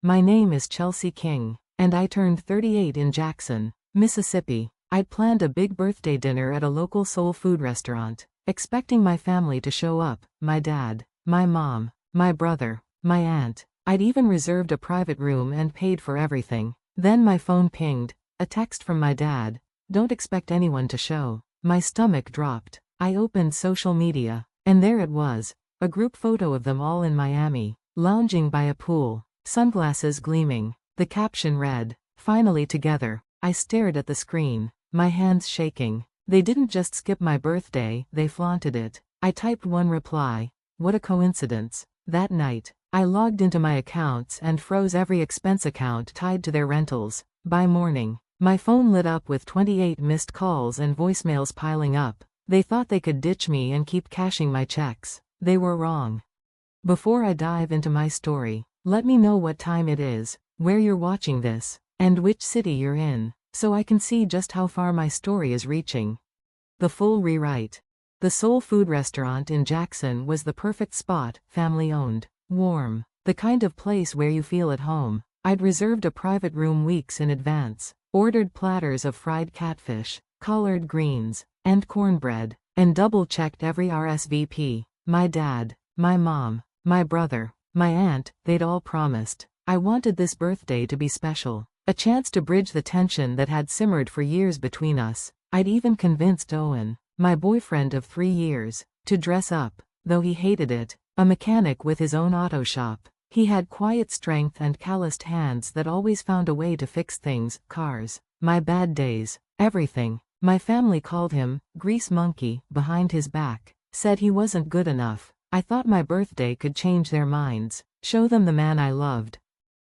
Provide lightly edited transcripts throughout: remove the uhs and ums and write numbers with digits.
My name is Chelsea King, and I turned 38 in Jackson, Mississippi. I'd planned a big birthday dinner at a local soul food restaurant, expecting my family to show up, my dad, my mom, my brother, my aunt. I'd even reserved a private room and paid for everything. Then my phone pinged, a text from my dad. Don't expect anyone to show. My stomach dropped. I opened social media, and there it was, a group photo of them all in Miami, lounging by a pool, sunglasses gleaming. The caption read, "Finally together." I stared at the screen, my hands shaking. They didn't just skip my birthday, they flaunted it. I typed one reply. What a coincidence. That night, I logged into my accounts and froze every expense account tied to their rentals. By morning, my phone lit up with 28 missed calls and voicemails piling up. They thought they could ditch me and keep cashing my checks. They were wrong. Before I dive into my story, let me know what time it is, where you're watching this, and which city you're in, so I can see just how far my story is reaching. The full rewrite. The soul food restaurant in Jackson was the perfect spot, family-owned, warm, the kind of place where you feel at home. I'd reserved a private room weeks in advance, ordered platters of fried catfish, collard greens, and cornbread, and double-checked every RSVP. My dad, my mom, my brother, my aunt, they'd all promised. I wanted this birthday to be special, a chance to bridge the tension that had simmered for years between us. I'd even convinced Owen, my boyfriend of 3 years, to dress up, though he hated it, a mechanic with his own auto shop. He had quiet strength and calloused hands that always found a way to fix things, cars, my bad days, everything. My family called him Grease Monkey behind his back, said he wasn't good enough. I thought my birthday could change their minds, show them the man I loved.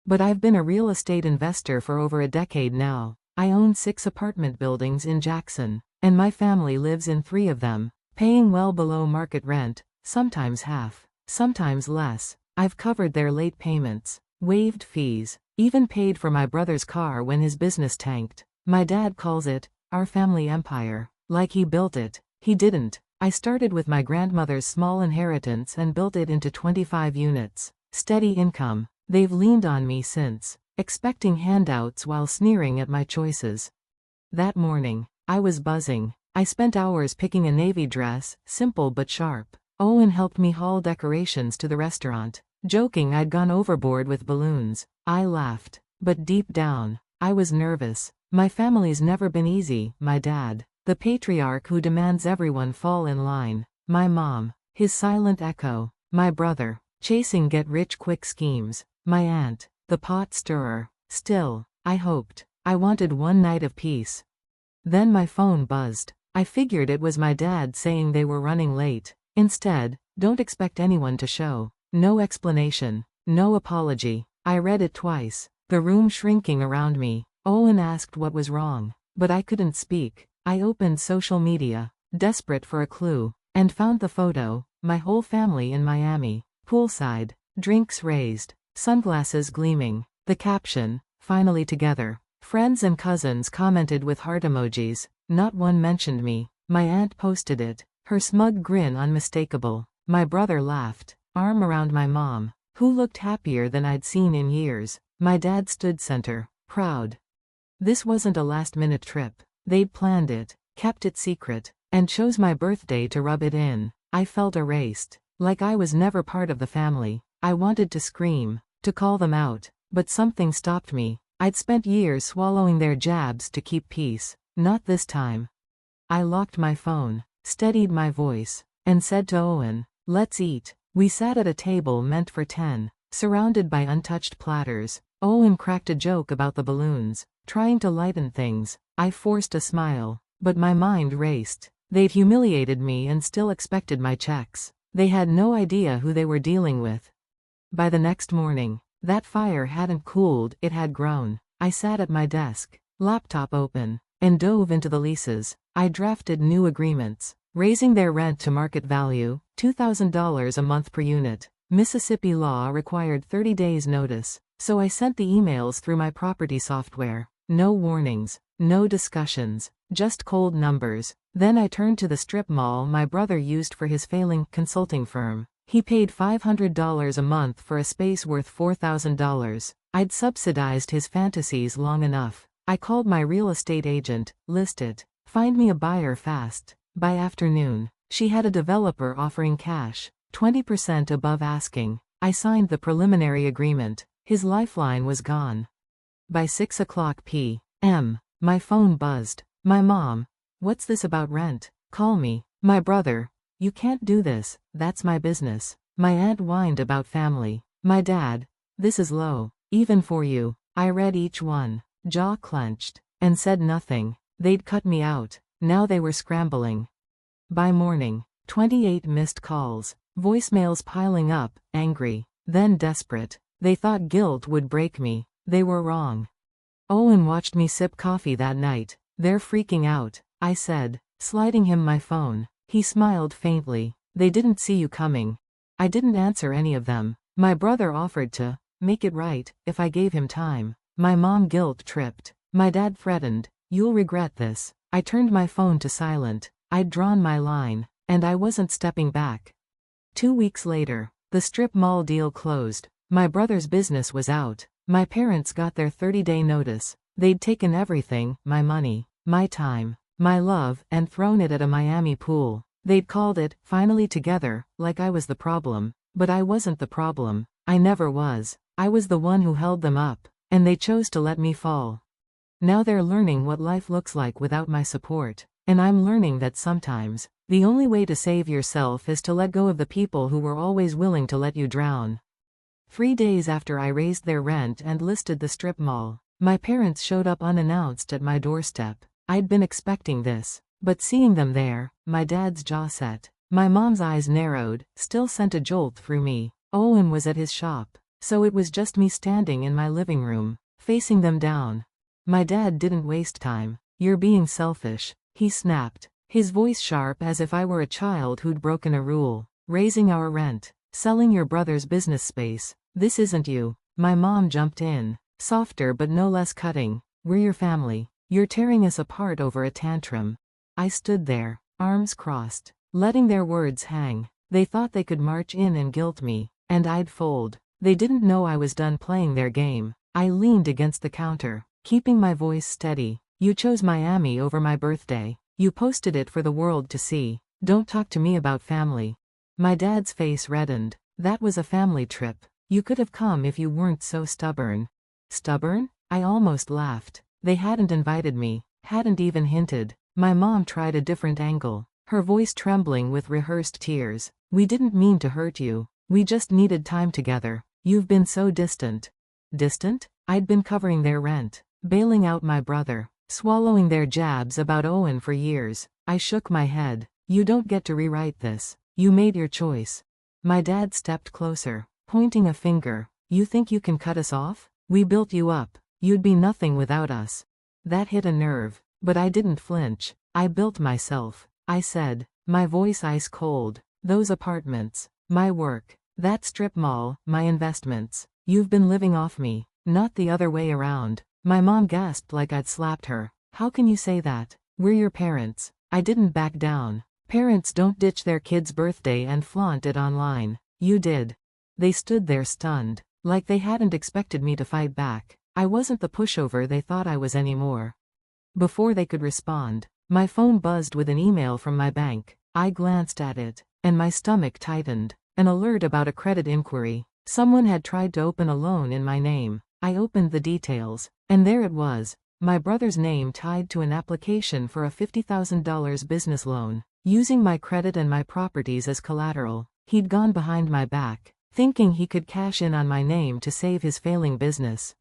But I've been a real estate investor for over a decade now. I own 6 apartment buildings in Jackson, and my family lives in 3 of them, paying well below market rent, sometimes half, sometimes less. I've covered their late payments, waived fees, even paid for my brother's car when his business tanked. My dad calls it our family empire, like he built it. He didn't. I started with my grandmother's small inheritance and built it into 25 units. Steady income. They've leaned on me since, expecting handouts while sneering at my choices. That morning, I was buzzing. I spent hours picking a navy dress, simple but sharp. Owen helped me haul decorations to the restaurant, joking I'd gone overboard with balloons. I laughed, but deep down, I was nervous. My family's never been easy. My dad, the patriarch who demands everyone fall in line. My mom, his silent echo. My brother, chasing get-rich-quick schemes. My aunt, the pot stirrer. Still, I hoped. I wanted one night of peace. Then my phone buzzed. I figured it was my dad saying they were running late. Instead, don't expect anyone to show. No explanation. No apology. I read it twice, the room shrinking around me. Owen asked what was wrong, but I couldn't speak. I opened social media, desperate for a clue, and found the photo, my whole family in Miami, poolside, drinks raised, sunglasses gleaming. The caption, "Finally together." Friends and cousins commented with heart emojis. Not one mentioned me. My aunt posted it, her smug grin unmistakable. My brother laughed, arm around my mom, who looked happier than I'd seen in years. My dad stood center, proud. This wasn't a last-minute trip. They'd planned it, kept it secret, and chose my birthday to rub it in. I felt erased, like I was never part of the family. I wanted to scream, to call them out, but something stopped me. I'd spent years swallowing their jabs to keep peace. Not this time. I locked my phone, steadied my voice, and said to Owen, "Let's eat." We sat at a table meant for 10, surrounded by untouched platters. Owen cracked a joke about the balloons, trying to lighten things. I forced a smile, but my mind raced. They'd humiliated me and still expected my checks. They had no idea who they were dealing with. By the next morning, that fire hadn't cooled, it had grown. I sat at my desk, laptop open, and dove into the leases. I drafted new agreements, raising their rent to market value, $2,000 a month per unit. Mississippi law required 30 days notice, so I sent the emails through my property software. No warnings, no discussions, just cold numbers. Then I turned to the strip mall my brother used for his failing consulting firm. He paid $500 a month for a space worth $4,000. I'd subsidized his fantasies long enough. I called my real estate agent, list it, find me a buyer fast. By afternoon, she had a developer offering cash, 20% above asking. I signed the preliminary agreement. His lifeline was gone. By 6 o'clock p.m., my phone buzzed. My mom. What's this about rent? Call me. My brother. You can't do this, that's my business. My aunt whined about family. My dad. This is low, even for you. I read each one, jaw clenched, and said nothing. They'd cut me out. Now they were scrambling. By morning, 28 missed calls, voicemails piling up, angry, then desperate. They thought guilt would break me. They were wrong. Owen watched me sip coffee that night. They're freaking out, I said, sliding him my phone. He smiled faintly. They didn't see you coming. I didn't answer any of them. My brother offered to make it right if I gave him time. My mom guilt-tripped. My dad threatened, you'll regret this. I turned my phone to silent. I'd drawn my line, and I wasn't stepping back. 2 weeks later, the strip mall deal closed. My brother's business was out. My parents got their 30-day notice. They'd taken everything, my money, my time, my love, and thrown it at a Miami pool. They'd called it, finally together, like I was the problem. But I wasn't the problem. I never was. I was the one who held them up, and they chose to let me fall. Now they're learning what life looks like without my support. And I'm learning that sometimes, the only way to save yourself is to let go of the people who were always willing to let you drown. 3 days after I raised their rent and listed the strip mall, my parents showed up unannounced at my doorstep. I'd been expecting this, but seeing them there, my dad's jaw set. My mom's eyes narrowed, still sent a jolt through me. Owen was at his shop, so it was just me standing in my living room, facing them down. My dad didn't waste time. You're being selfish, he snapped, his voice sharp as if I were a child who'd broken a rule. Raising our rent, selling your brother's business space. This isn't you. My mom jumped in, softer but no less cutting. We're your family. You're tearing us apart over a tantrum. I stood there, arms crossed, letting their words hang. They thought they could march in and guilt me, and I'd fold. They didn't know I was done playing their game. I leaned against the counter, keeping my voice steady. You chose Miami over my birthday. You posted it for the world to see. Don't talk to me about family. My dad's face reddened. That was a family trip. You could have come if you weren't so stubborn. Stubborn? I almost laughed. They hadn't invited me, hadn't even hinted. My mom tried a different angle, her voice trembling with rehearsed tears. We didn't mean to hurt you. We just needed time together. You've been so distant. Distant? I'd been covering their rent, bailing out my brother, swallowing their jabs about Owen for years. I shook my head. You don't get to rewrite this. You made your choice. My dad stepped closer, pointing a finger. You think you can cut us off? We built you up. You'd be nothing without us. That hit a nerve, but I didn't flinch. I built myself, I said, my voice ice cold. Those apartments, my work, that strip mall, my investments. You've been living off me, not the other way around. My mom gasped like I'd slapped her. How can you say that? We're your parents. I didn't back down. Parents don't ditch their kid's birthday and flaunt it online. You did. They stood there stunned, like they hadn't expected me to fight back. I wasn't the pushover they thought I was anymore. Before they could respond, my phone buzzed with an email from my bank. I glanced at it, and my stomach tightened. An alert about a credit inquiry. Someone had tried to open a loan in my name. I opened the details, and there it was. My brother's name tied to an application for a $50,000 business loan, using my credit and my properties as collateral. He'd gone behind my back, thinking he could cash in on my name to save his failing business.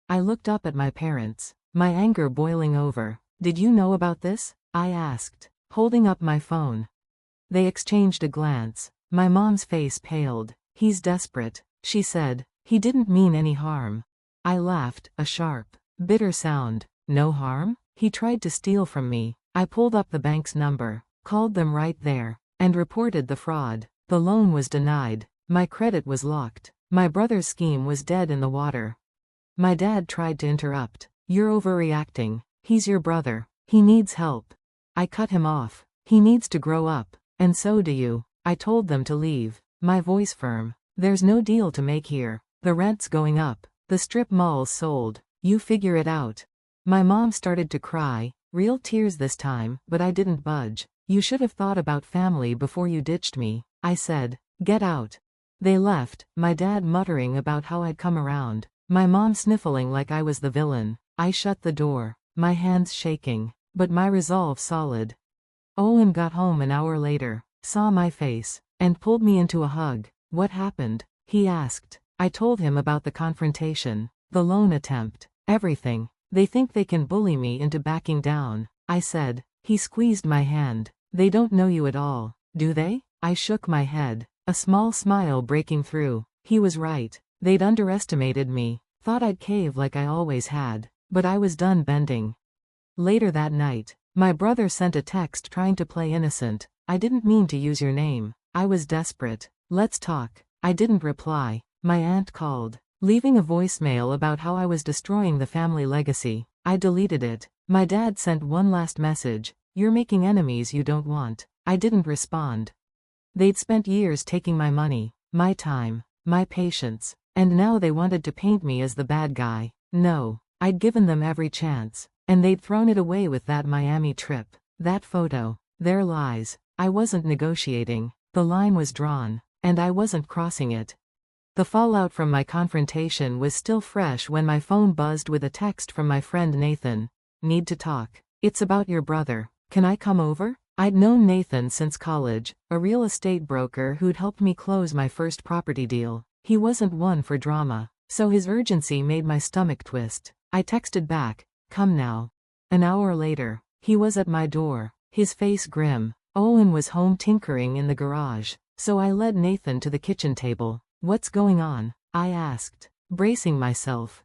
I looked up at my parents, my anger boiling over. Did you know about this? I asked, holding up my phone. They exchanged a glance. My mom's face paled. He's desperate, she said. He didn't mean any harm. I laughed, a sharp, bitter sound. No harm? He tried to steal from me. I pulled up the bank's number, called them right there, and reported the fraud. The loan was denied. My credit was locked. My brother's scheme was dead in the water. My dad tried to interrupt. You're overreacting. He's your brother. He needs help. I cut him off. He needs to grow up, and so do you. I told them to leave, my voice firm. There's no deal to make here. The rent's going up. The strip mall's sold. You figure it out. My mom started to cry, real tears this time, but I didn't budge. You should have thought about family before you ditched me, I said. Get out. They left, my dad muttering about how I'd come around, my mom sniffling like I was the villain. I shut the door, my hands shaking, but my resolve solid. Owen got home an hour later, saw my face, and pulled me into a hug. What happened? He asked. I told him about the confrontation, the loan attempt, everything. They think they can bully me into backing down, I said. He squeezed my hand. They don't know you at all, do they? I shook my head, a small smile breaking through. He was right. They'd underestimated me, thought I'd cave like I always had, but I was done bending. Later that night, my brother sent a text trying to play innocent. I didn't mean to use your name. I was desperate. Let's talk. I didn't reply. My aunt called, leaving a voicemail about how I was destroying the family legacy. I deleted it. My dad sent one last message. You're making enemies you don't want. I didn't respond. They'd spent years taking my money, my time, my patience, and now they wanted to paint me as the bad guy. No, I'd given them every chance, and they'd thrown it away with that Miami trip, that photo, their lies. I wasn't negotiating. The line was drawn, and I wasn't crossing it. The fallout from my confrontation was still fresh when my phone buzzed with a text from my friend Nathan. Need to talk. It's about your brother. Can I come over? I'd known Nathan since college, a real estate broker who'd helped me close my first property deal. He wasn't one for drama, so his urgency made my stomach twist. I texted back, come now. An hour later, he was at my door, his face grim. Owen was home tinkering in the garage, so I led Nathan to the kitchen table. What's going on? I asked, bracing myself.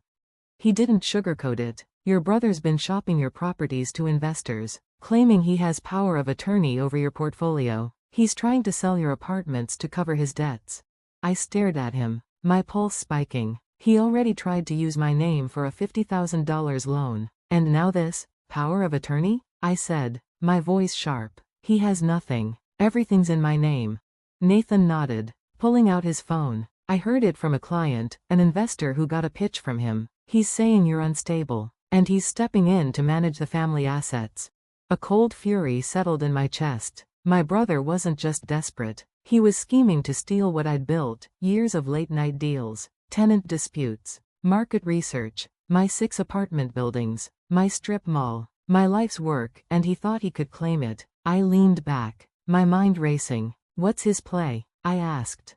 He didn't sugarcoat it. Your brother's been shopping your properties to investors, claiming he has power of attorney over your portfolio. He's trying to sell your apartments to cover his debts. I stared at him, my pulse spiking. He already tried to use my name for a $50,000 loan. And now this, power of attorney? I said, my voice sharp. He has nothing. Everything's in my name. Nathan nodded, pulling out his phone. I heard it from a client, an investor who got a pitch from him. He's saying you're unstable, and he's stepping in to manage the family assets. A cold fury settled in my chest. My brother wasn't just desperate. He was scheming to steal what I'd built, years of late-night deals, tenant disputes, market research, my 6 apartment buildings, my strip mall, my life's work, and he thought he could claim it. I leaned back, my mind racing. What's his play? I asked.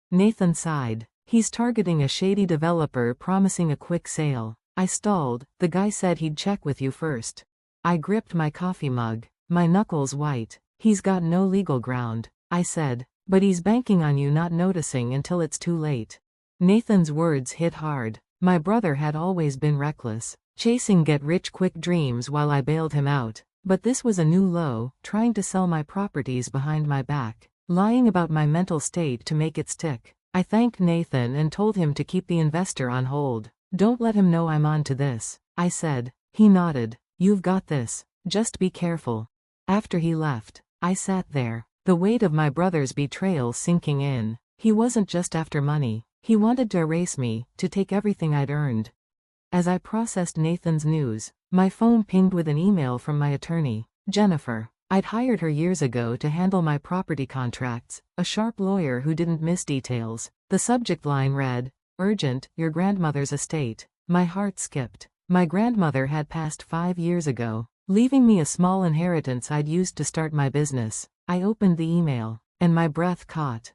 Nathan sighed. He's targeting a shady developer promising a quick sale. I stalled. The guy said he'd check with you first. I gripped my coffee mug, my knuckles white. He's got no legal ground, I said, but he's banking on you not noticing until it's too late. Nathan's words hit hard. My brother had always been reckless, chasing get-rich-quick dreams while I bailed him out. But this was a new low, trying to sell my properties behind my back, lying about my mental state to make it stick. I thanked Nathan and told him to keep the investor on hold. Don't let him know I'm on to this, I said. He nodded. You've got this. Just be careful. After he left, I sat there, the weight of my brother's betrayal sinking in. He wasn't just after money. He wanted to erase me, to take everything I'd earned. As I processed Nathan's news, my phone pinged with an email from my attorney, Jennifer. I'd hired her years ago to handle my property contracts, a sharp lawyer who didn't miss details. The subject line read, "Urgent, your grandmother's estate." My heart skipped. My grandmother had passed 5 years ago, leaving me a small inheritance I'd used to start my business. I opened the email, and my breath caught.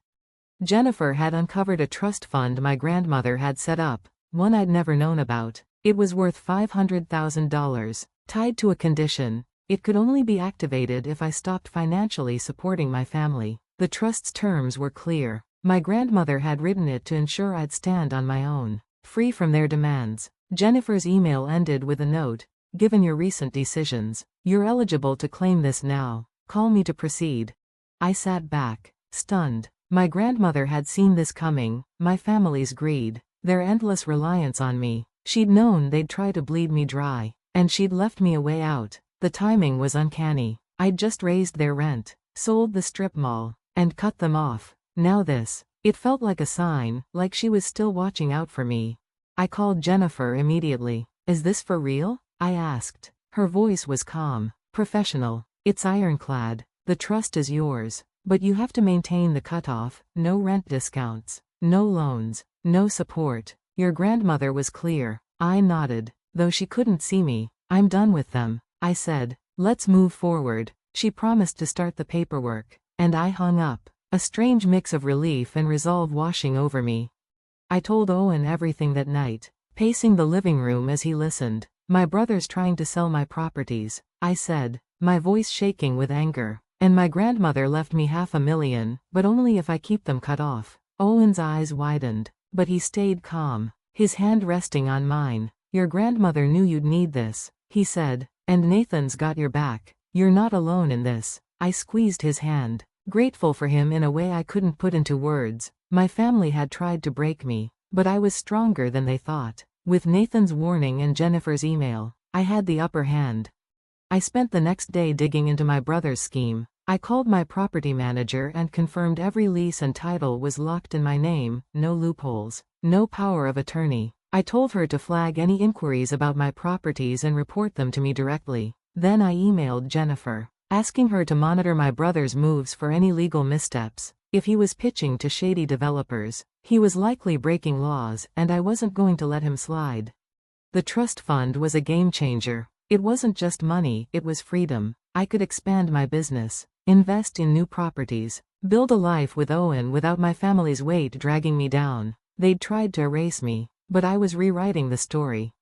Jennifer had uncovered a trust fund my grandmother had set up, one I'd never known about. It was worth $500,000, tied to a condition. It could only be activated if I stopped financially supporting my family. The trust's terms were clear. My grandmother had written it to ensure I'd stand on my own, free from their demands. Jennifer's email ended with a note, "Given your recent decisions, you're eligible to claim this now. Call me to proceed." I sat back, stunned. My grandmother had seen this coming, my family's greed, their endless reliance on me. She'd known they'd try to bleed me dry, and she'd left me a way out. The timing was uncanny. I'd just raised their rent, sold the strip mall, and cut them off. Now this. It felt like a sign, like she was still watching out for me. I called Jennifer immediately. Is this for real? I asked. Her voice was calm, professional. It's ironclad. The trust is yours. But you have to maintain the cutoff, no rent discounts, no loans, no support. Your grandmother was clear. I nodded, though she couldn't see me. I'm done with them, I said. Let's move forward. She promised to start the paperwork, and I hung up, a strange mix of relief and resolve washing over me. I told Owen everything that night, pacing the living room as he listened. My brother's trying to sell my properties, I said, my voice shaking with anger. And my grandmother left me $500,000, but only if I keep them cut off. Owen's eyes widened, but he stayed calm, his hand resting on mine. Your grandmother knew you'd need this, he said, and Nathan's got your back. You're not alone in this. I squeezed his hand, grateful for him in a way I couldn't put into words. My family had tried to break me, but I was stronger than they thought. With Nathan's warning and Jennifer's email, I had the upper hand. I spent the next day digging into my brother's scheme. I called my property manager and confirmed every lease and title was locked in my name, no loopholes, no power of attorney. I told her to flag any inquiries about my properties and report them to me directly. Then I emailed Jennifer, asking her to monitor my brother's moves for any legal missteps. If he was pitching to shady developers, he was likely breaking laws, and I wasn't going to let him slide. The trust fund was a game changer. It wasn't just money, it was freedom. I could expand my business, invest in new properties, build a life with Owen without my family's weight dragging me down. They'd tried to erase me, but I was rewriting the story.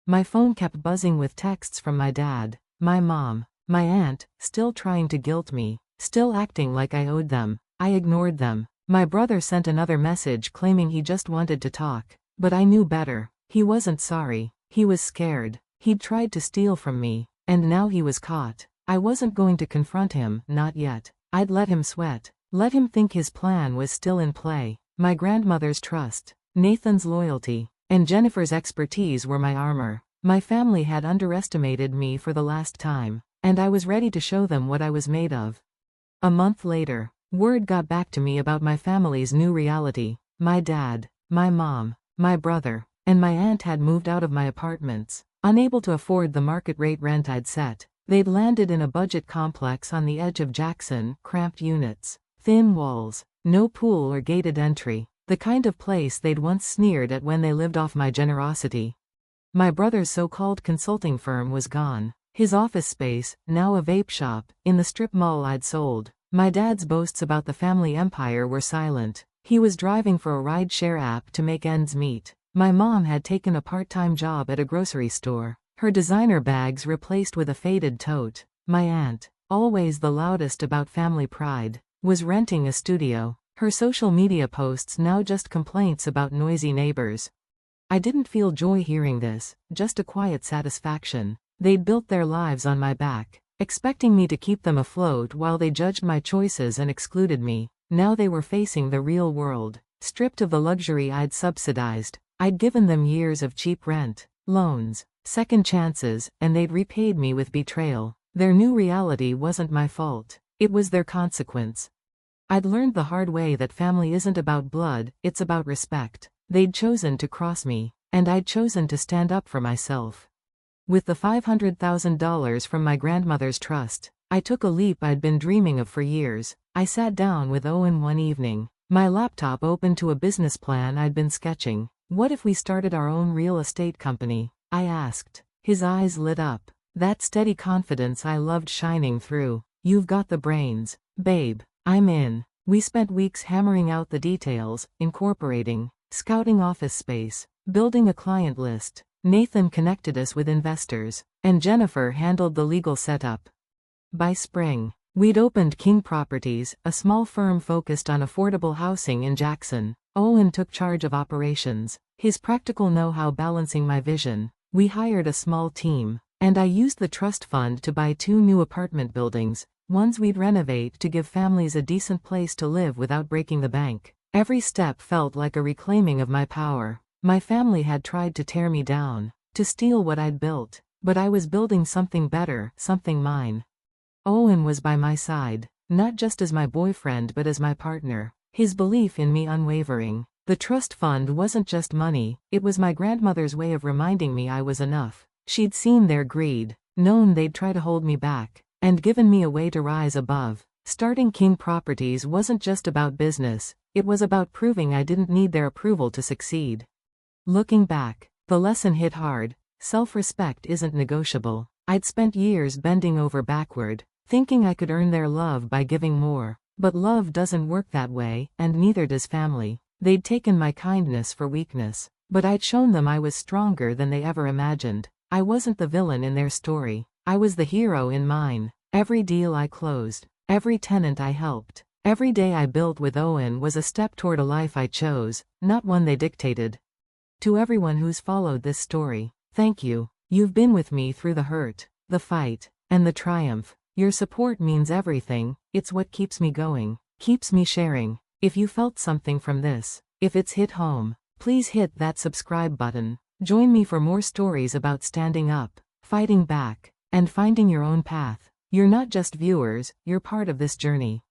My phone kept buzzing with texts from my dad, my mom, my aunt, still trying to guilt me, still acting like I owed them. I ignored them. My brother sent another message claiming he just wanted to talk, but I knew better. He wasn't sorry. He was scared. He'd tried to steal from me, and now he was caught. I wasn't going to confront him, not yet. I'd let him sweat. Let him think his plan was still in play. My grandmother's trust, Nathan's loyalty, and Jennifer's expertise were my armor. My family had underestimated me for the last time, and I was ready to show them what I was made of. A month later, word got back to me about my family's new reality. My dad, my mom, my brother, and my aunt had moved out of my apartments. Unable to afford the market rate rent I'd set, they'd landed in a budget complex on the edge of Jackson, cramped units, thin walls, no pool or gated entry, the kind of place they'd once sneered at when they lived off my generosity. My brother's so-called consulting firm was gone. His office space, now a vape shop, in the strip mall I'd sold. My dad's boasts about the family empire were silent. He was driving for a ride-share app to make ends meet. My mom had taken a part-time job at a grocery store, her designer bags replaced with a faded tote. My aunt, always the loudest about family pride, was renting a studio, her social media posts now just complaints about noisy neighbors. I didn't feel joy hearing this, just a quiet satisfaction. They'd built their lives on my back, expecting me to keep them afloat while they judged my choices and excluded me. Now they were facing the real world, stripped of the luxury I'd subsidized. I'd given them years of cheap rent, loans, second chances, and they'd repaid me with betrayal. Their new reality wasn't my fault. It was their consequence. I'd learned the hard way that family isn't about blood, it's about respect. They'd chosen to cross me, and I'd chosen to stand up for myself. With the $500,000 from my grandmother's trust, I took a leap I'd been dreaming of for years. I sat down with Owen one evening, my laptop open to a business plan I'd been sketching. What if we started our own real estate company? I asked. His eyes lit up. That steady confidence I loved shining through. You've got the brains, babe. I'm in. We spent weeks hammering out the details, incorporating, scouting office space, building a client list. Nathan connected us with investors, and Jennifer handled the legal setup. By spring, we'd opened King Properties, a small firm focused on affordable housing in Jackson. Owen took charge of operations, his practical know-how balancing my vision. We hired a small team, and I used the trust fund to buy 2 new apartment buildings, ones we'd renovate to give families a decent place to live without breaking the bank. Every step felt like a reclaiming of my power. My family had tried to tear me down, to steal what I'd built, but I was building something better, something mine. Owen was by my side, not just as my boyfriend but as my partner. His belief in me unwavering. The trust fund wasn't just money, it was my grandmother's way of reminding me I was enough. She'd seen their greed, known they'd try to hold me back, and given me a way to rise above. Starting King Properties wasn't just about business, it was about proving I didn't need their approval to succeed. Looking back, the lesson hit hard. Self-respect isn't negotiable. I'd spent years bending over backward, thinking I could earn their love by giving more. But love doesn't work that way, and neither does family. They'd taken my kindness for weakness, but I'd shown them I was stronger than they ever imagined. I wasn't the villain in their story. I was the hero in mine. Every deal I closed, every tenant I helped, every day I built with Owen was a step toward a life I chose, not one they dictated. To everyone who's followed this story, thank you. You've been with me through the hurt, the fight, and the triumph. Your support means everything. It's what keeps me going, keeps me sharing. If you felt something from this, if it's hit home, please hit that subscribe button. Join me for more stories about standing up, fighting back, and finding your own path. You're not just viewers, you're part of this journey.